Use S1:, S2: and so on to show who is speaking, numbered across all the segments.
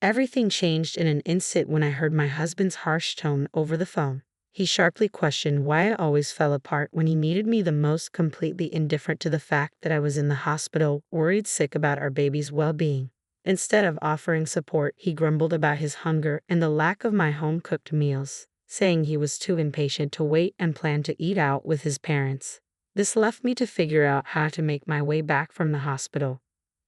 S1: Everything changed in an instant when I heard my husband's harsh tone over the phone. He sharply questioned why I always fell apart when he needed me the most, completely indifferent to the fact that I was in the hospital, worried sick about our baby's well-being. Instead of offering support, he grumbled about his hunger and the lack of my home-cooked meals, saying he was too impatient to wait and planned to eat out with his parents. This left me to figure out how to make my way back from the hospital.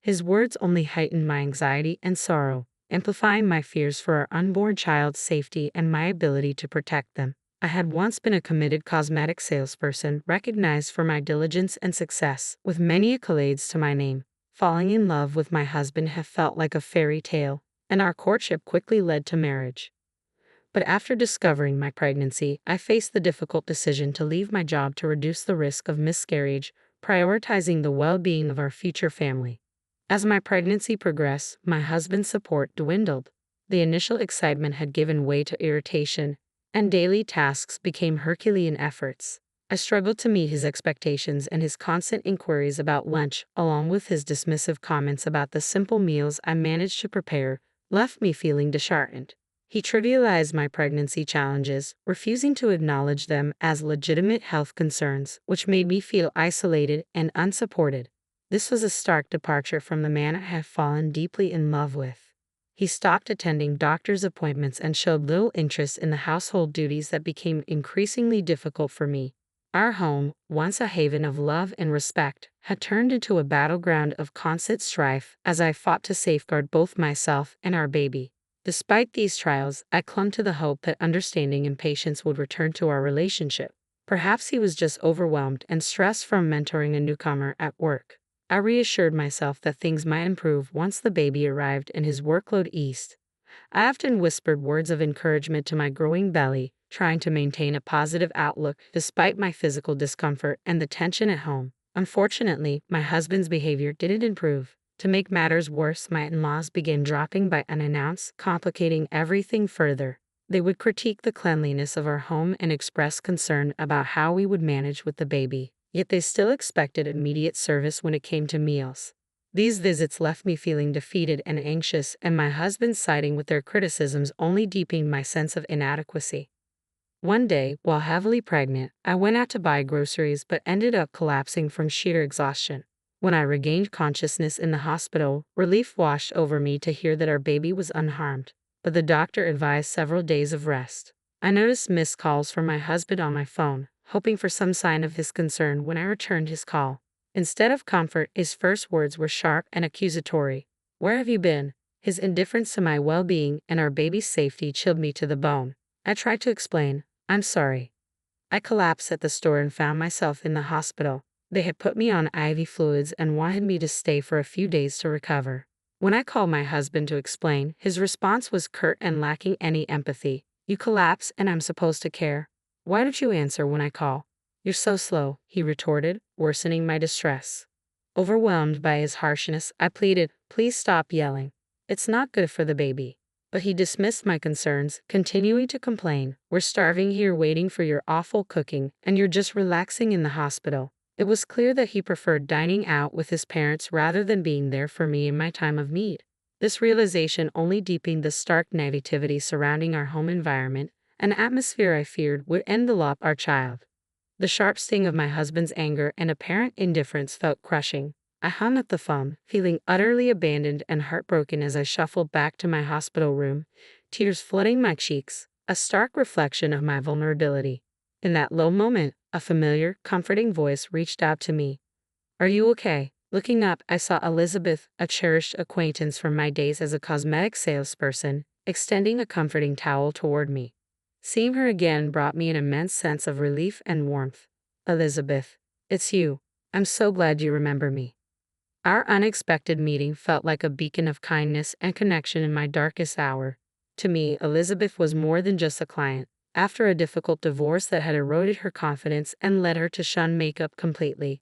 S1: His words only heightened my anxiety and sorrow, amplifying my fears for our unborn child's safety and my ability to protect them. I had once been a committed cosmetic salesperson, recognized for my diligence and success, with many accolades to my name. Falling in love with my husband had felt like a fairy tale, and our courtship quickly led to marriage. But after discovering my pregnancy, I faced the difficult decision to leave my job to reduce the risk of miscarriage, prioritizing the well-being of our future family. As my pregnancy progressed, my husband's support dwindled. The initial excitement had given way to irritation, and daily tasks became Herculean efforts. I struggled to meet his expectations, and his constant inquiries about lunch, along with his dismissive comments about the simple meals I managed to prepare, left me feeling disheartened. He trivialized my pregnancy challenges, refusing to acknowledge them as legitimate health concerns, which made me feel isolated and unsupported. This was a stark departure from the man I had fallen deeply in love with. He stopped attending doctor's appointments and showed little interest in the household duties that became increasingly difficult for me. Our home, once a haven of love and respect, had turned into a battleground of constant strife as I fought to safeguard both myself and our baby. Despite these trials, I clung to the hope that understanding and patience would return to our relationship. Perhaps he was just overwhelmed and stressed from mentoring a newcomer at work. I reassured myself that things might improve once the baby arrived and his workload eased. I often whispered words of encouragement to my growing belly, trying to maintain a positive outlook despite my physical discomfort and the tension at home. Unfortunately, my husband's behavior didn't improve. To make matters worse, my in-laws began dropping by unannounced, complicating everything further. They would critique the cleanliness of our home and express concern about how we would manage with the baby. Yet they still expected immediate service when it came to meals. These visits left me feeling defeated and anxious, and my husband siding with their criticisms only deepened my sense of inadequacy. One day, while heavily pregnant, I went out to buy groceries but ended up collapsing from sheer exhaustion. When I regained consciousness in the hospital, relief washed over me to hear that our baby was unharmed, but the doctor advised several days of rest. I noticed missed calls from my husband on my phone, hoping for some sign of his concern when I returned his call. Instead of comfort, his first words were sharp and accusatory. "Where have you been?" His indifference to my well-being and our baby's safety chilled me to the bone. I tried to explain. "I'm sorry. I collapsed at the store and found myself in the hospital. They had put me on IV fluids and wanted me to stay for a few days to recover." When I called my husband to explain, his response was curt and lacking any empathy. "You collapse and I'm supposed to care? Why don't you answer when I call?" "You're so slow," he retorted, worsening my distress. Overwhelmed by his harshness, I pleaded, "Please stop yelling. It's not good for the baby." But he dismissed my concerns, continuing to complain, "We're starving here waiting for your awful cooking, and you're just relaxing in the hospital." It was clear that he preferred dining out with his parents rather than being there for me in my time of need. This realization only deepened the stark negativity surrounding our home environment, an atmosphere I feared would envelop our child. The sharp sting of my husband's anger and apparent indifference felt crushing. I hung up the phone, feeling utterly abandoned and heartbroken as I shuffled back to my hospital room, tears flooding my cheeks, a stark reflection of my vulnerability. In that low moment, a familiar, comforting voice reached out to me. "Are you okay?" Looking up, I saw Elizabeth, a cherished acquaintance from my days as a cosmetic salesperson, extending a comforting towel toward me. Seeing her again brought me an immense sense of relief and warmth. "Elizabeth, it's you. I'm so glad you remember me." Our unexpected meeting felt like a beacon of kindness and connection in my darkest hour. To me, Elizabeth was more than just a client. After a difficult divorce that had eroded her confidence and led her to shun makeup completely,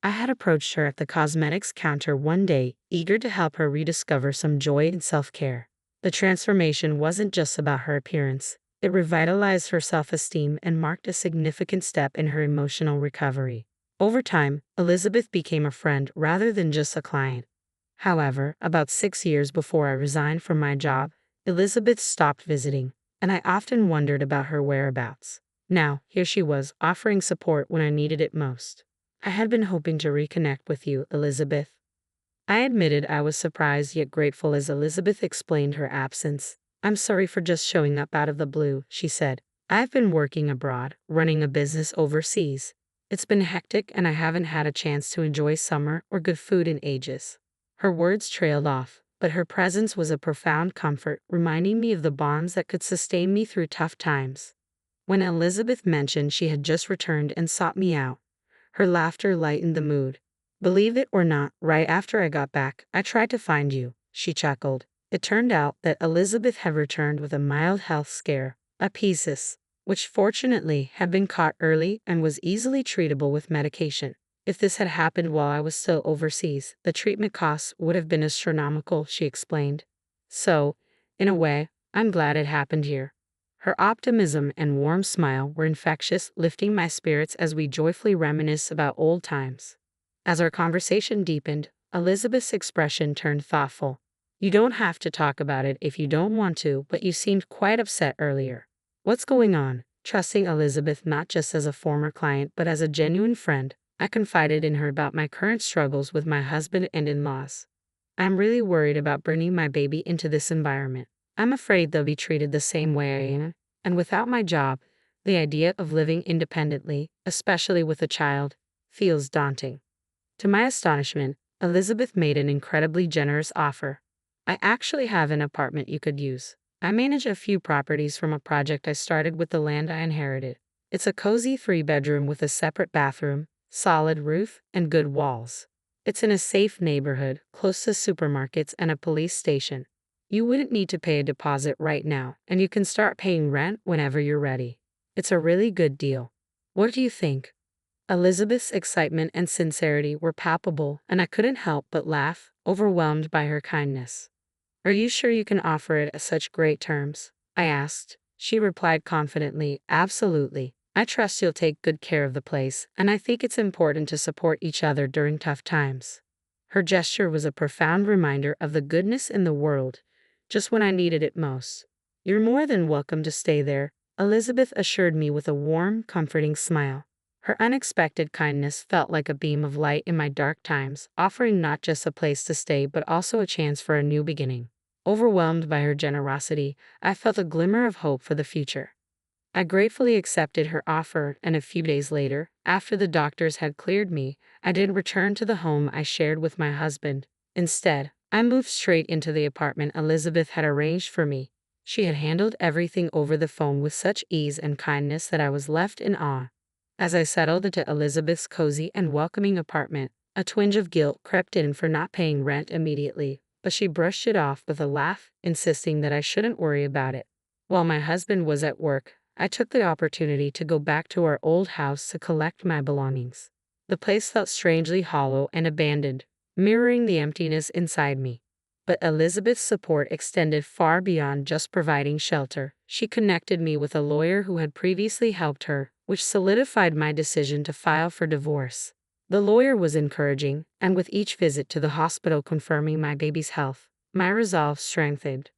S1: I had approached her at the cosmetics counter one day, eager to help her rediscover some joy in self-care. The transformation wasn't just about her appearance. It revitalized her self-esteem and marked a significant step in her emotional recovery. Over time, Elizabeth became a friend rather than just a client. However, about 6 years before I resigned from my job, Elizabeth stopped visiting, and I often wondered about her whereabouts. Now, here she was, offering support when I needed it most. I had been hoping to reconnect with you, Elizabeth. I admitted I was surprised yet grateful as Elizabeth explained her absence. I'm sorry for just showing up out of the blue, she said. I've been working abroad, running a business overseas. It's been hectic and I haven't had a chance to enjoy summer or good food in ages. Her words trailed off, but her presence was a profound comfort, reminding me of the bonds that could sustain me through tough times. When Elizabeth mentioned she had just returned and sought me out, her laughter lightened the mood. Believe it or not, right after I got back, I tried to find you, she chuckled. It turned out that Elizabeth had returned with a mild health scare, a pieces, which fortunately had been caught early and was easily treatable with medication. If this had happened while I was still overseas, the treatment costs would have been astronomical, she explained. So, in a way, I'm glad it happened here. Her optimism and warm smile were infectious, lifting my spirits as we joyfully reminisced about old times. As our conversation deepened, Elizabeth's expression turned thoughtful. You don't have to talk about it if you don't want to, but you seemed quite upset earlier. What's going on? Trusting Elizabeth not just as a former client but as a genuine friend, I confided in her about my current struggles with my husband and in-laws. I'm really worried about bringing my baby into this environment. I'm afraid they'll be treated the same way I am, and without my job, the idea of living independently, especially with a child, feels daunting. To my astonishment, Elizabeth made an incredibly generous offer. I actually have an apartment you could use. I manage a few properties from a project I started with the land I inherited. It's a cozy 3-bedroom with a separate bathroom, solid roof, and good walls. It's in a safe neighborhood, close to supermarkets and a police station. You wouldn't need to pay a deposit right now, and you can start paying rent whenever you're ready. It's a really good deal. What do you think? Elizabeth's excitement and sincerity were palpable, and I couldn't help but laugh, overwhelmed by her kindness. Are you sure you can offer it at such great terms? I asked. She replied confidently, absolutely. I trust you'll take good care of the place, and I think it's important to support each other during tough times. Her gesture was a profound reminder of the goodness in the world, just when I needed it most. You're more than welcome to stay there, Elizabeth assured me with a warm, comforting smile. Her unexpected kindness felt like a beam of light in my dark times, offering not just a place to stay but also a chance for a new beginning. Overwhelmed by her generosity, I felt a glimmer of hope for the future. I gratefully accepted her offer, and a few days later, after the doctors had cleared me, I didn't return to the home I shared with my husband. Instead, I moved straight into the apartment Elizabeth had arranged for me. She had handled everything over the phone with such ease and kindness that I was left in awe. As I settled into Elizabeth's cozy and welcoming apartment, a twinge of guilt crept in for not paying rent immediately, but she brushed it off with a laugh, insisting that I shouldn't worry about it. While my husband was at work, I took the opportunity to go back to our old house to collect my belongings. The place felt strangely hollow and abandoned, mirroring the emptiness inside me. But Elizabeth's support extended far beyond just providing shelter. She connected me with a lawyer who had previously helped her, which solidified my decision to file for divorce. The lawyer was encouraging, and with each visit to the hospital confirming my baby's health, my resolve strengthened.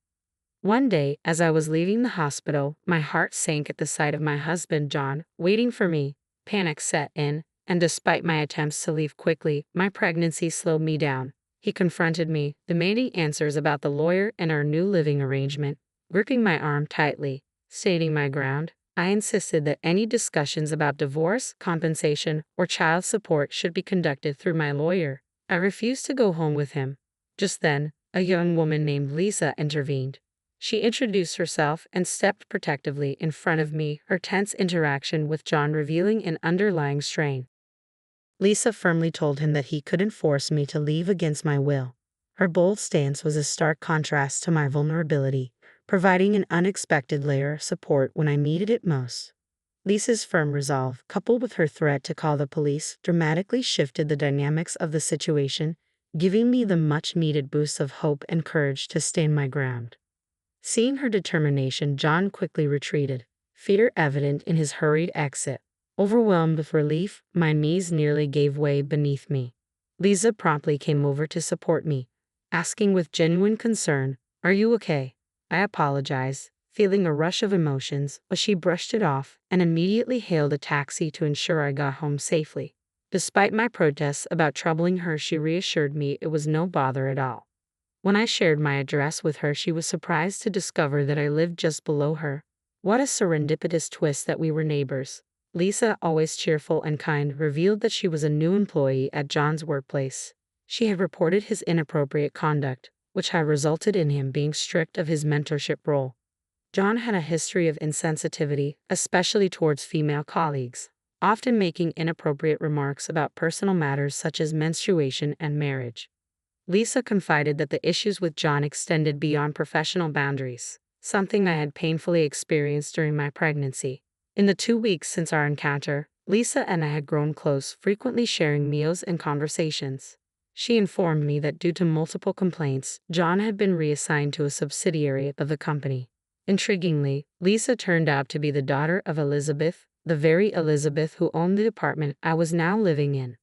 S1: One day, as I was leaving the hospital, my heart sank at the sight of my husband John, waiting for me. Panic set in, and despite my attempts to leave quickly, my pregnancy slowed me down. He confronted me, demanding answers about the lawyer and our new living arrangement. Gripping my arm tightly, stating my ground, I insisted that any discussions about divorce, compensation, or child support should be conducted through my lawyer. I refused to go home with him. Just then, a young woman named Lisa intervened. She introduced herself and stepped protectively in front of me, her tense interaction with John revealing an underlying strain. Lisa firmly told him that he couldn't force me to leave against my will. Her bold stance was a stark contrast to my vulnerability, providing an unexpected layer of support when I needed it most. Lisa's firm resolve, coupled with her threat to call the police, dramatically shifted the dynamics of the situation, giving me the much-needed boost of hope and courage to stand my ground. Seeing her determination, John quickly retreated, fear evident in his hurried exit. Overwhelmed with relief, my knees nearly gave way beneath me. Lisa promptly came over to support me, asking with genuine concern, "Are you okay?" I apologized, feeling a rush of emotions, but she brushed it off and immediately hailed a taxi to ensure I got home safely. Despite my protests about troubling her, she reassured me it was no bother at all. When I shared my address with her, she was surprised to discover that I lived just below her. What a serendipitous twist that we were neighbors. Lisa, always cheerful and kind, revealed that she was a new employee at John's workplace. She had reported his inappropriate conduct, which had resulted in him being stripped of his mentorship role. John had a history of insensitivity, especially towards female colleagues, often making inappropriate remarks about personal matters such as menstruation and marriage. Lisa confided that the issues with John extended beyond professional boundaries, something I had painfully experienced during my pregnancy. In the 2 weeks since our encounter, Lisa and I had grown close, frequently sharing meals and conversations. She informed me that due to multiple complaints, John had been reassigned to a subsidiary of the company. Intriguingly, Lisa turned out to be the daughter of Elizabeth, the very Elizabeth who owned the apartment I was now living in.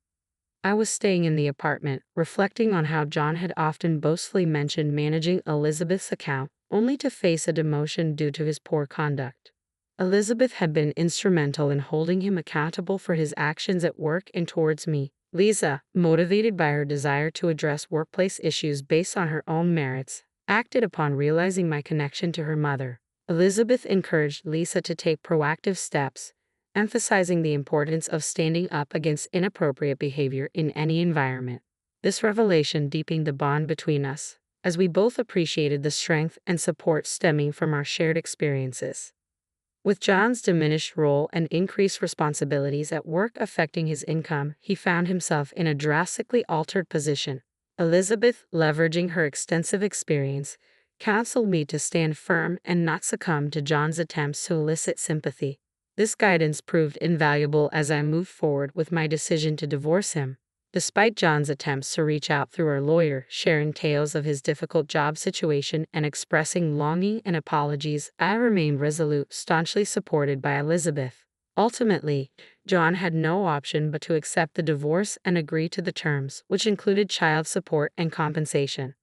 S1: I was staying in the apartment, reflecting on how John had often boastfully mentioned managing Elizabeth's account, only to face a demotion due to his poor conduct. Elizabeth had been instrumental in holding him accountable for his actions at work and towards me. Lisa, motivated by her desire to address workplace issues based on her own merits, acted upon realizing my connection to her mother. Elizabeth encouraged Lisa to take proactive steps, emphasizing the importance of standing up against inappropriate behavior in any environment. This revelation deepened the bond between us, as we both appreciated the strength and support stemming from our shared experiences. With John's diminished role and increased responsibilities at work affecting his income, he found himself in a drastically altered position. Elizabeth, leveraging her extensive experience, counseled me to stand firm and not succumb to John's attempts to elicit sympathy. This guidance proved invaluable as I moved forward with my decision to divorce him. Despite John's attempts to reach out through our lawyer, sharing tales of his difficult job situation and expressing longing and apologies, I remained resolute, staunchly supported by Elizabeth. Ultimately, John had no option but to accept the divorce and agree to the terms, which included child support and compensation.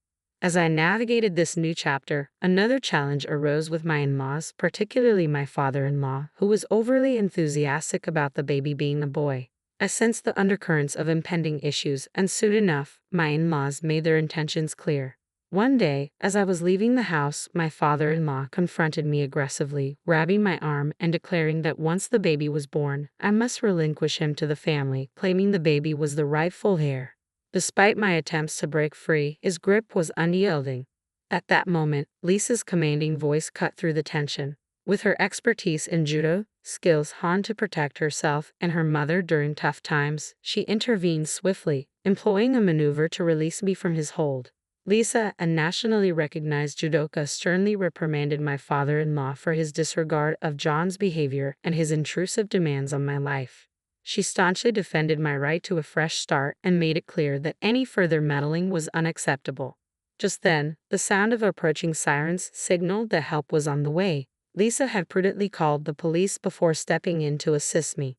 S1: As I navigated this new chapter, another challenge arose with my in-laws, particularly my father-in-law, who was overly enthusiastic about the baby being a boy. I sensed the undercurrents of impending issues, and soon enough, my in-laws made their intentions clear. One day, as I was leaving the house, my father-in-law confronted me aggressively, grabbing my arm and declaring that once the baby was born, I must relinquish him to the family, claiming the baby was the rightful heir. Despite my attempts to break free, his grip was unyielding. At that moment, Lisa's commanding voice cut through the tension. With her expertise in judo, skills honed to protect herself and her mother during tough times, she intervened swiftly, employing a maneuver to release me from his hold. Lisa, a nationally recognized judoka, sternly reprimanded my father-in-law for his disregard of John's behavior and his intrusive demands on my life. She staunchly defended my right to a fresh start and made it clear that any further meddling was unacceptable. Just then, the sound of approaching sirens signaled that help was on the way. Lisa had prudently called the police before stepping in to assist me.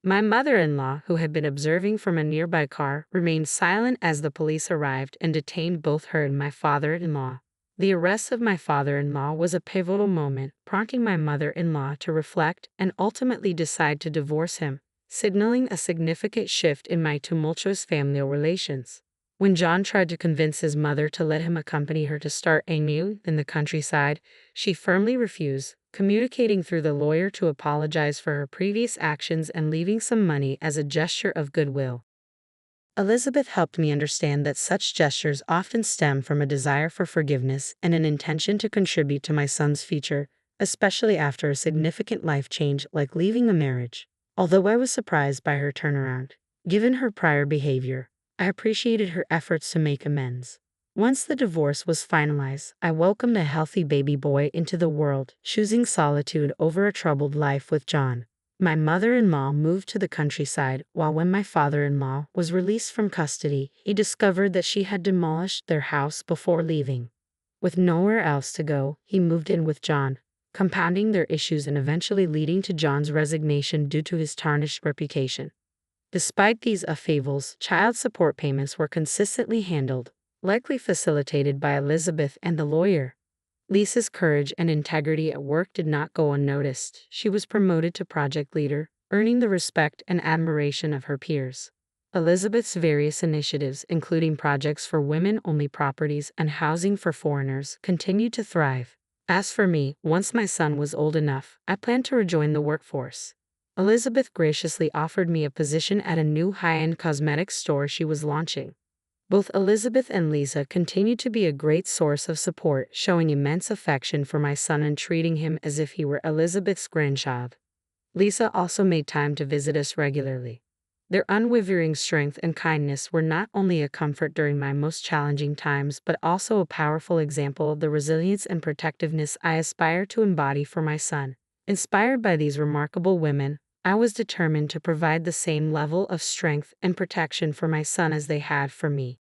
S1: My mother-in-law, who had been observing from a nearby car, remained silent as the police arrived and detained both her and my father-in-law. The arrest of my father-in-law was a pivotal moment, prompting my mother-in-law to reflect and ultimately decide to divorce him, signaling a significant shift in my tumultuous family relations. When John tried to convince his mother to let him accompany her to start anew in the countryside, she firmly refused, communicating through the lawyer to apologize for her previous actions and leaving some money as a gesture of goodwill. Elizabeth helped me understand that such gestures often stem from a desire for forgiveness and an intention to contribute to my son's future, especially after a significant life change like leaving a marriage. Although I was surprised by her turnaround, given her prior behavior, I appreciated her efforts to make amends. Once the divorce was finalized, I welcomed a healthy baby boy into the world, choosing solitude over a troubled life with John. My mother-in-law moved to the countryside, while when my father-in-law was released from custody, he discovered that she had demolished their house before leaving. With nowhere else to go, he moved in with John, compounding their issues and eventually leading to John's resignation due to his tarnished reputation. Despite these upheavals, child support payments were consistently handled, likely facilitated by Elizabeth and the lawyer. Lisa's courage and integrity at work did not go unnoticed. She was promoted to project leader, earning the respect and admiration of her peers. Elizabeth's various initiatives, including projects for women-only properties and housing for foreigners, continued to thrive. As for me, once my son was old enough, I planned to rejoin the workforce. Elizabeth graciously offered me a position at a new high-end cosmetic store she was launching. Both Elizabeth and Lisa continued to be a great source of support, showing immense affection for my son and treating him as if he were Elizabeth's grandchild. Lisa also made time to visit us regularly. Their unwavering strength and kindness were not only a comfort during my most challenging times, but also a powerful example of the resilience and protectiveness I aspire to embody for my son. Inspired by these remarkable women, I was determined to provide the same level of strength and protection for my son as they had for me.